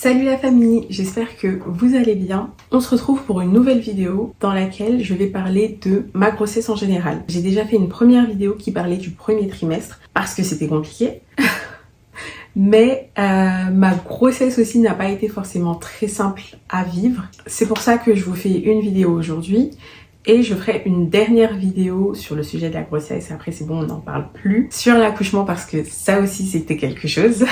Salut la famille, j'espère que vous allez bien. On se retrouve pour une nouvelle vidéo dans laquelle je vais parler de ma grossesse en général. J'ai déjà fait une première vidéo qui parlait du premier trimestre parce que c'était compliqué. Mais ma grossesse aussi n'a pas été forcément très simple à vivre. C'est pour ça que je vous fais une vidéo aujourd'hui. Et je ferai une dernière vidéo sur le sujet de la grossesse. Après c'est bon, on n'en parle plus. Sur l'accouchement parce que ça aussi c'était quelque chose.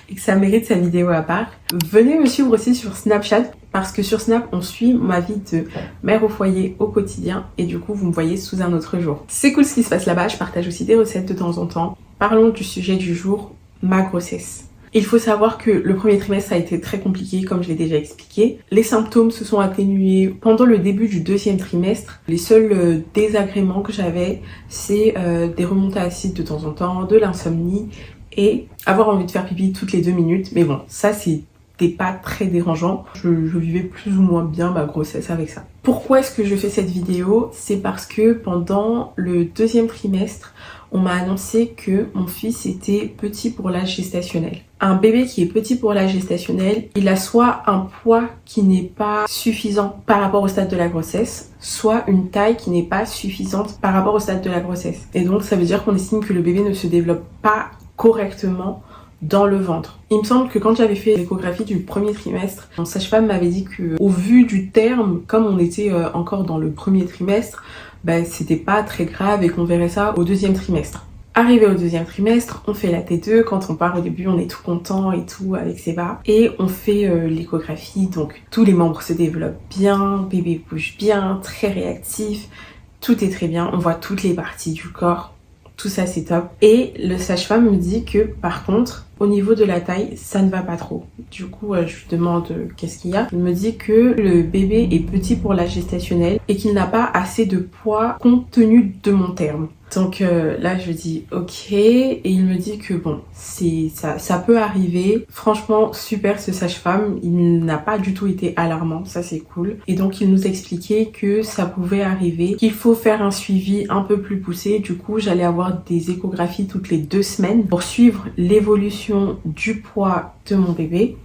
Et que ça mérite sa vidéo à part. Venez me suivre aussi sur Snapchat parce que sur Snap on suit ma vie de mère au foyer au quotidien et du coup vous me voyez sous un autre jour. C'est cool ce qui se passe là-bas, je partage aussi des recettes de temps en temps. Parlons du sujet du jour, ma grossesse. Il faut savoir que le premier trimestre a été très compliqué comme je l'ai déjà expliqué. Les symptômes se sont atténués pendant le début du deuxième trimestre. Les seuls désagréments que j'avais c'est des remontées acides de temps en temps, de l'insomnie et avoir envie de faire pipi toutes les 2 minutes. Mais bon, ça c'était pas très dérangeant. Je vivais plus ou moins bien ma grossesse avec ça. Pourquoi est-ce que je fais cette vidéo? C'est parce que pendant le deuxième trimestre, on m'a annoncé que mon fils était petit pour l'âge gestationnel. Un bébé qui est petit pour l'âge gestationnel, il a soit un poids qui n'est pas suffisant par rapport au stade de la grossesse, soit une taille qui n'est pas suffisante par rapport au stade de la grossesse. Et donc ça veut dire qu'on estime que le bébé ne se développe pas correctement dans le ventre. Il me semble que quand j'avais fait l'échographie du premier trimestre, mon sage-femme m'avait dit que au vu du terme, comme on était encore dans le premier trimestre, c'était pas très grave et qu'on verrait ça au deuxième trimestre. Arrivé au deuxième trimestre, on fait la T2. Quand on part au début, on est tout content et tout avec Seba. Et on fait l'échographie, donc tous les membres se développent bien, bébé bouge bien, très réactif, tout est très bien, on voit toutes les parties du corps. Tout ça c'est top. Et le sage-femme me dit que par contre, au niveau de la taille, ça ne va pas trop. Du coup, je lui demande qu'est-ce qu'il y a. Il me dit que le bébé est petit pour l'âge gestationnel et qu'il n'a pas assez de poids compte tenu de mon terme. Donc là, je dis ok. Et il me dit que bon, ça peut arriver. Franchement, super ce sage-femme. Il n'a pas du tout été alarmant. Ça, c'est cool. Et donc, il nous expliquait que ça pouvait arriver, qu'il faut faire un suivi un peu plus poussé. Du coup, j'allais avoir des échographies toutes les 2 semaines pour suivre l'évolution du poids de mon bébé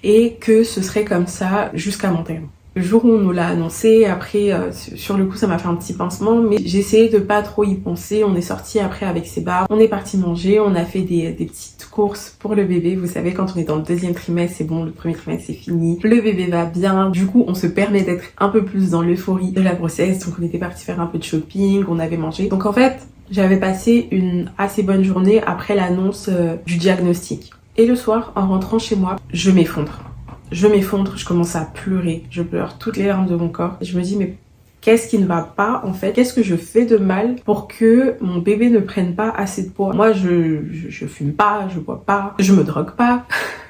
et que ce serait comme ça jusqu'à mon terme. Le jour où on nous l'a annoncé, après sur le coup ça m'a fait un petit pincement, mais j'ai essayé de pas trop y penser. On est sorti après avec Seba, on est parti manger, on a fait des petites courses pour le bébé. Vous savez, quand on est dans le deuxième trimestre, c'est bon, le premier trimestre c'est fini, le bébé va bien, du coup on se permet d'être un peu plus dans l'euphorie de la grossesse. Donc on était parti faire un peu de shopping, on avait mangé. Donc en fait j'avais passé une assez bonne journée après l'annonce du diagnostic. Et le soir, en rentrant chez moi, je m'effondre. Je commence à pleurer. Je pleure toutes les larmes de mon corps. Et je me dis, mais qu'est-ce qui ne va pas en fait? Qu'est-ce que je fais de mal pour que mon bébé ne prenne pas assez de poids? Moi, je fume pas, je bois pas, je me drogue pas.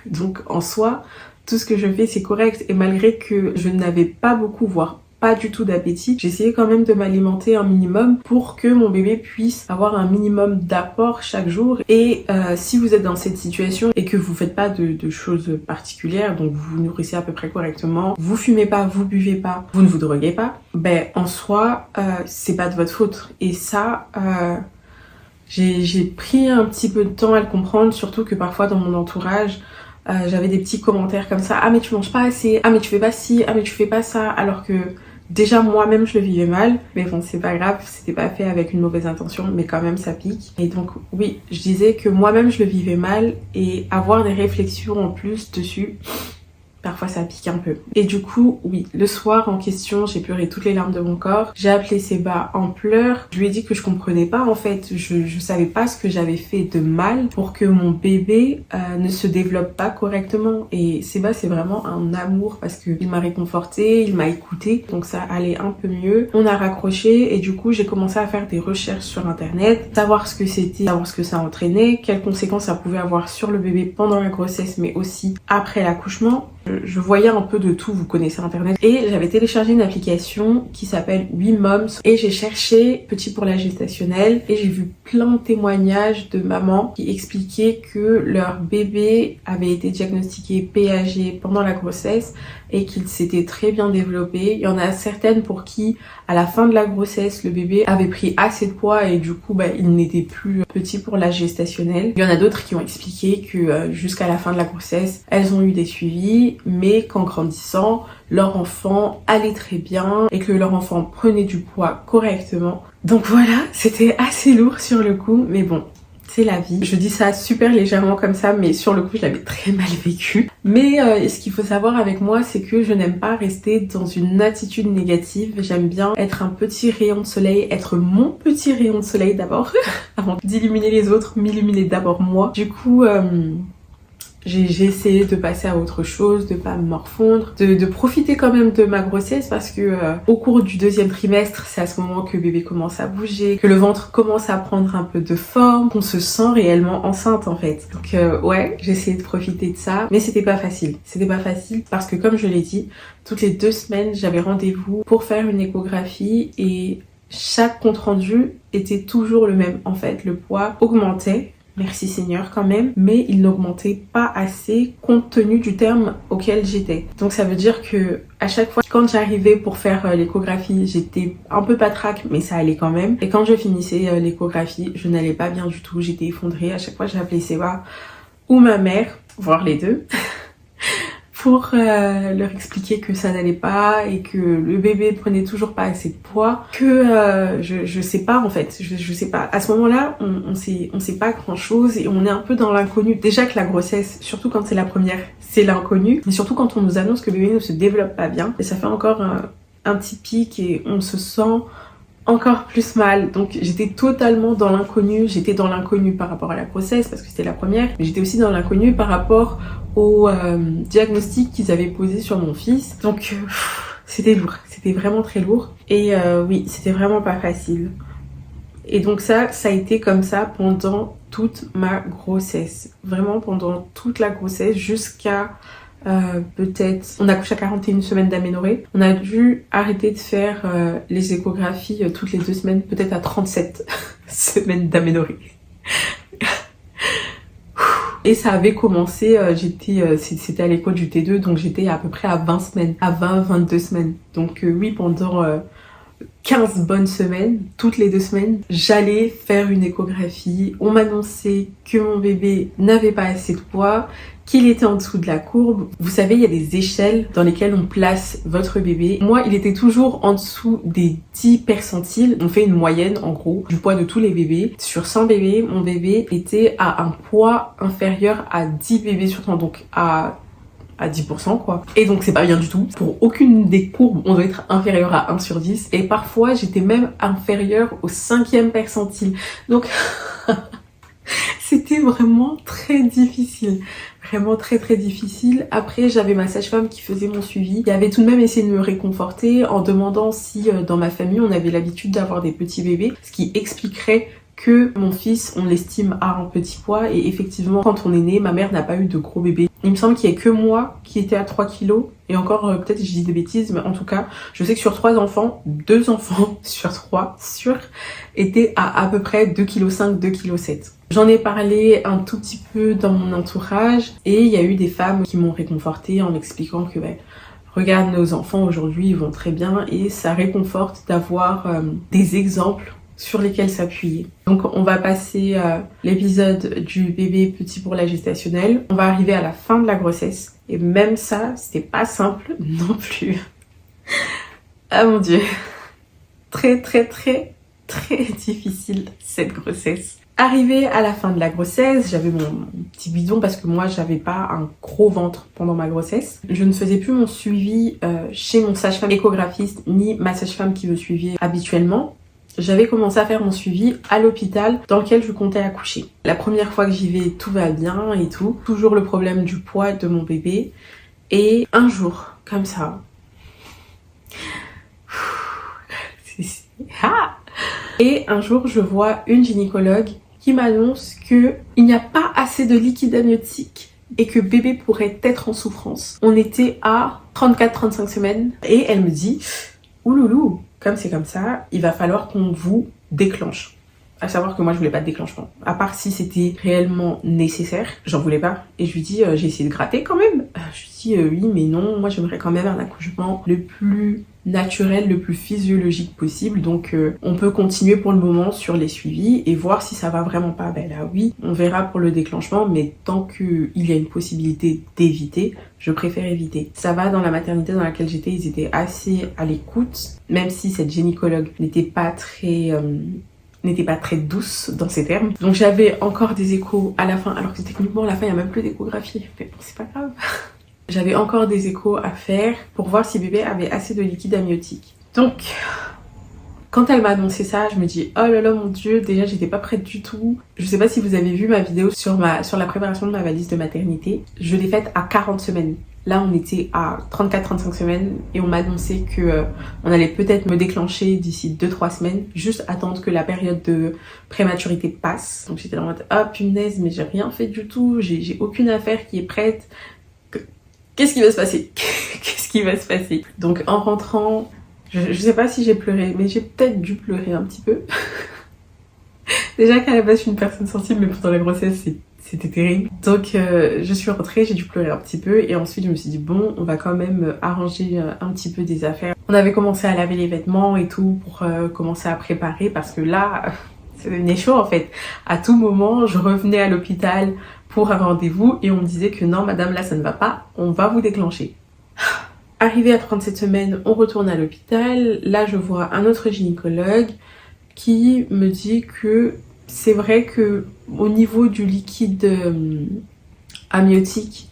Donc en soi, tout ce que je fais, c'est correct. Et malgré que je n'avais pas beaucoup, voire pas du tout d'appétit, j'essayais quand même de m'alimenter un minimum pour que mon bébé puisse avoir un minimum d'apport chaque jour. Et si vous êtes dans cette situation et que vous faites pas de choses particulières, donc vous vous nourrissez à peu près correctement, vous fumez pas, vous buvez pas, vous ne vous droguez pas, en soi c'est pas de votre faute. Et ça j'ai pris un petit peu de temps à le comprendre, surtout que parfois dans mon entourage j'avais des petits commentaires comme ça: ah mais tu manges pas assez, ah mais tu fais pas ci, ah mais tu fais pas ça, alors que déjà moi-même je le vivais mal. Mais bon, c'est pas grave, c'était pas fait avec une mauvaise intention, mais quand même ça pique. Et donc oui, je disais que moi-même je le vivais mal et avoir des réflexions en plus dessus, parfois ça pique un peu. Et du coup, oui, le soir en question, j'ai pleuré toutes les larmes de mon corps. J'ai appelé Seba en pleurs. Je lui ai dit que je comprenais pas en fait. Je savais pas ce que j'avais fait de mal pour que mon bébé ne se développe pas correctement. Et Seba, c'est vraiment un amour parce qu'il m'a réconforté, il m'a écouté. Donc ça allait un peu mieux. On a raccroché et du coup, j'ai commencé à faire des recherches sur internet, savoir ce que c'était, savoir ce que ça entraînait, quelles conséquences ça pouvait avoir sur le bébé pendant la grossesse, mais aussi après l'accouchement. Je voyais un peu de tout, vous connaissez internet, et j'avais téléchargé une application qui s'appelle WeMoms et j'ai cherché petit pour l'âge gestationnel et j'ai vu plein de témoignages de mamans qui expliquaient que leur bébé avait été diagnostiqué PAG pendant la grossesse et qu'il s'était très bien développé. Il y en a certaines pour qui, à la fin de la grossesse, le bébé avait pris assez de poids et du coup, il n'était plus petit pour la gestationnelle. Il y en a d'autres qui ont expliqué que jusqu'à la fin de la grossesse, elles ont eu des suivis, mais qu'en grandissant, leur enfant allait très bien et que leur enfant prenait du poids correctement. Donc voilà, c'était assez lourd sur le coup, mais bon, c'est la vie. Je dis ça super légèrement comme ça, mais sur le coup, je l'avais très mal vécu. Mais ce qu'il faut savoir avec moi, c'est que je n'aime pas rester dans une attitude négative. J'aime bien être un petit rayon de soleil, être mon petit rayon de soleil d'abord, avant d'illuminer les autres, m'illuminer d'abord moi. Du coup, j'ai essayé de passer à autre chose, de pas me morfondre, de profiter quand même de ma grossesse parce que au cours du 2e trimestre, c'est à ce moment que bébé commence à bouger, que le ventre commence à prendre un peu de forme, qu'on se sent réellement enceinte en fait. Donc ouais, j'ai essayé de profiter de ça, mais c'était pas facile. C'était pas facile parce que comme je l'ai dit, toutes les 2 semaines, j'avais rendez-vous pour faire une échographie et chaque compte rendu était toujours le même. En fait, le poids augmentait. Merci Seigneur quand même, mais il n'augmentait pas assez compte tenu du terme auquel j'étais. Donc ça veut dire que à chaque fois quand j'arrivais pour faire l'échographie, j'étais un peu patraque, mais ça allait quand même. Et quand je finissais l'échographie, je n'allais pas bien du tout, j'étais effondrée. À chaque fois j'appelais Séba ou ma mère, voire les deux, pour leur expliquer que ça n'allait pas et que le bébé prenait toujours pas assez de poids, que je sais pas en fait, je sais pas. À ce moment-là, on sait pas grand-chose et on est un peu dans l'inconnu. Déjà que la grossesse, surtout quand c'est la première, c'est l'inconnu, mais surtout quand on nous annonce que le bébé ne se développe pas bien, et ça fait encore un petit pic et on se sent encore plus mal. Donc j'étais totalement dans l'inconnu. J'étais dans l'inconnu par rapport à la grossesse parce que c'était la première, mais j'étais aussi dans l'inconnu par rapport au diagnostic qu'ils avaient posé sur mon fils. Donc c'était lourd, c'était vraiment très lourd. Et oui, c'était vraiment pas facile. Et donc ça a été comme ça pendant toute ma grossesse. Vraiment pendant toute la grossesse jusqu'à peut-être, on accouche à 41 semaines d'aménorrhée. On a dû arrêter de faire les échographies toutes les 2 semaines, peut-être à 37 semaines d'aménorrhée. Et ça avait commencé, c'était à l'école du T2, donc j'étais à peu près à 20 semaines, à 20-22 semaines. Donc oui, pendant 15 bonnes semaines, toutes les 2 semaines, j'allais faire une échographie. On m'annonçait que mon bébé n'avait pas assez de poids, qu'il était en dessous de la courbe. Vous savez, il y a des échelles dans lesquelles on place votre bébé. Moi, il était toujours en dessous des 10 percentiles. On fait une moyenne, en gros, du poids de tous les bébés. Sur 100 bébés, mon bébé était à un poids inférieur à 10 bébés sur 100, donc à 10% quoi. Et donc c'est pas bien du tout. Pour aucune des courbes, on doit être inférieur à 1 sur 10. Et parfois, j'étais même inférieure au 5e percentile. Donc c'était vraiment très difficile. Vraiment très très difficile. Après, j'avais ma sage-femme qui faisait mon suivi. Il avait tout de même essayé de me réconforter en demandant si dans ma famille on avait l'habitude d'avoir des petits bébés. Ce qui expliquerait que mon fils, on l'estime à un petit poids. Et effectivement, quand on est né, ma mère n'a pas eu de gros bébés. Il me semble qu'il y a que moi qui était à 3 kilos. Et encore, peut-être je dis des bêtises, mais en tout cas, je sais que sur 3 enfants, 2 enfants sur 3, étaient à peu près 2,5 kg, 2,7 kg. J'en ai parlé un tout petit peu dans mon entourage. Et il y a eu des femmes qui m'ont réconfortée en m'expliquant que regarde, nos enfants aujourd'hui, ils vont très bien. Et ça réconforte d'avoir des exemples sur lesquels s'appuyer. Donc on va passer l'épisode du bébé petit pour la gestationnelle. On va arriver à la fin de la grossesse. Et même ça, c'était pas simple non plus. Ah mon dieu. Très très très très difficile cette grossesse. Arrivée à la fin de la grossesse, j'avais mon petit bidon parce que moi j'avais pas un gros ventre pendant ma grossesse. Je ne faisais plus mon suivi chez mon sage-femme échographiste ni ma sage-femme qui me suivait habituellement. J'avais commencé à faire mon suivi à l'hôpital dans lequel je comptais accoucher. La première fois que j'y vais, tout va bien et tout. Toujours le problème du poids de mon bébé. Et un jour, comme ça... Et un jour, je vois une gynécologue qui m'annonce qu'il n'y a pas assez de liquide amniotique et que bébé pourrait être en souffrance. On était à 34-35 semaines et elle me dit « Ouloulou, comme c'est comme ça, il va falloir qu'on vous déclenche. » À savoir que moi je voulais pas de déclenchement. À part si c'était réellement nécessaire, j'en voulais pas. Et je lui dis j'ai essayé de gratter quand même. Je lui dis oui mais non, moi j'aimerais quand même un accouchement le plus naturel, le plus physiologique possible. Donc on peut continuer pour le moment sur les suivis et voir si ça va vraiment pas. Ben là oui, on verra pour le déclenchement, mais tant qu'il y a une possibilité d'éviter, je préfère éviter. Ça va, dans la maternité dans laquelle j'étais, ils étaient assez à l'écoute, même si cette gynécologue n'était pas très douce dans ses termes. Donc j'avais encore des échos à la fin, alors que techniquement à la fin il n'y a même plus d'échographie, mais bon c'est pas grave. J'avais encore des échos à faire pour voir si bébé avait assez de liquide amniotique. Donc quand elle m'a annoncé ça, je me dis oh là là mon dieu, déjà j'étais pas prête du tout. Je sais pas si vous avez vu ma vidéo sur la préparation de ma valise de maternité. Je l'ai faite à 40 semaines. Là, on était à 34-35 semaines et on m'a annoncé que on allait peut-être me déclencher d'ici 2-3 semaines, juste attendre que la période de prématurité passe. Donc j'étais en mode ah punaise, mais j'ai rien fait du tout, j'ai aucune affaire qui est prête. Qu'est-ce qui va se passer? Qu'est-ce qui va se passer? Donc en rentrant, je sais pas si j'ai pleuré, mais j'ai peut-être dû pleurer un petit peu. Déjà qu'à la base je suis une personne sensible, mais pendant la grossesse c'était terrible. Donc je suis rentrée, j'ai dû pleurer un petit peu et ensuite je me suis dit bon, on va quand même arranger un petit peu des affaires. On avait commencé à laver les vêtements et tout pour commencer à préparer parce que là, ça devenait chaud en fait. À tout moment, je revenais à l'hôpital pour un rendez-vous et on me disait que non madame, là ça ne va pas, on va vous déclencher. Arrivé à 37 semaines, on retourne à l'hôpital. Là je vois un autre gynécologue qui me dit que c'est vrai que au niveau du liquide amniotique,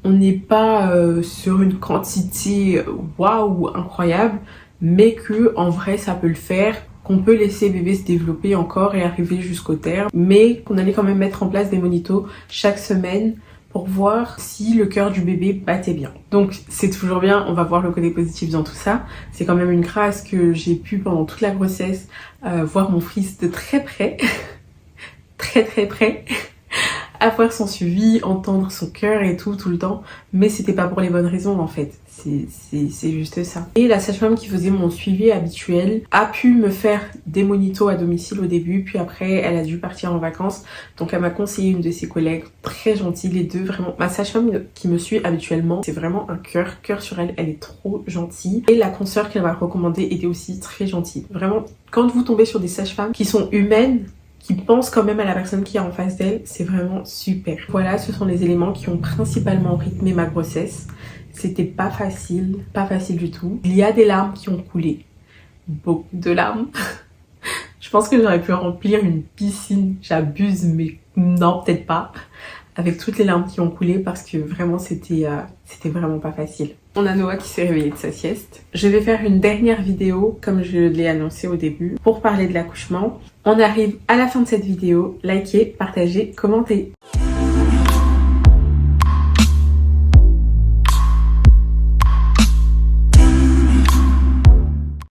on n'est pas sur une quantité waouh incroyable, mais que en vrai ça peut le faire, qu'on peut laisser bébé se développer encore et arriver jusqu'au terme, mais qu'on allait quand même mettre en place des monitos chaque semaine pour voir si le cœur du bébé battait bien. Donc c'est toujours bien, on va voir le côté positif dans tout ça. C'est quand même une grâce que j'ai pu pendant toute la grossesse voir mon fils de très près, très près, avoir son suivi, entendre son cœur et tout le temps, mais c'était pas pour les bonnes raisons en fait, c'est juste ça. Et la sage-femme qui faisait mon suivi habituel a pu me faire des monitos à domicile au début, puis après elle a dû partir en vacances, donc elle m'a conseillé une de ses collègues, très gentille les deux, vraiment. Ma sage-femme qui me suit habituellement, c'est vraiment un cœur sur elle, elle est trop gentille. Et la consoeur qu'elle m'a recommandée était aussi très gentille. Vraiment, quand vous tombez sur des sages-femmes qui sont humaines, qui pense quand même à la personne qui est en face d'elle, c'est vraiment super. Voilà, ce sont les éléments qui ont principalement rythmé ma grossesse. C'était pas facile du tout. Il y a des larmes qui ont coulé, beaucoup de larmes. Je pense que j'aurais pu remplir une piscine, j'abuse, mais non, peut-être pas, avec toutes les larmes qui ont coulé parce que vraiment c'était vraiment pas facile. On a Noah qui s'est réveillé de sa sieste. Je vais faire une dernière vidéo, comme je l'ai annoncé au début, pour parler de l'accouchement. On arrive à la fin de cette vidéo. Likez, partagez, commentez.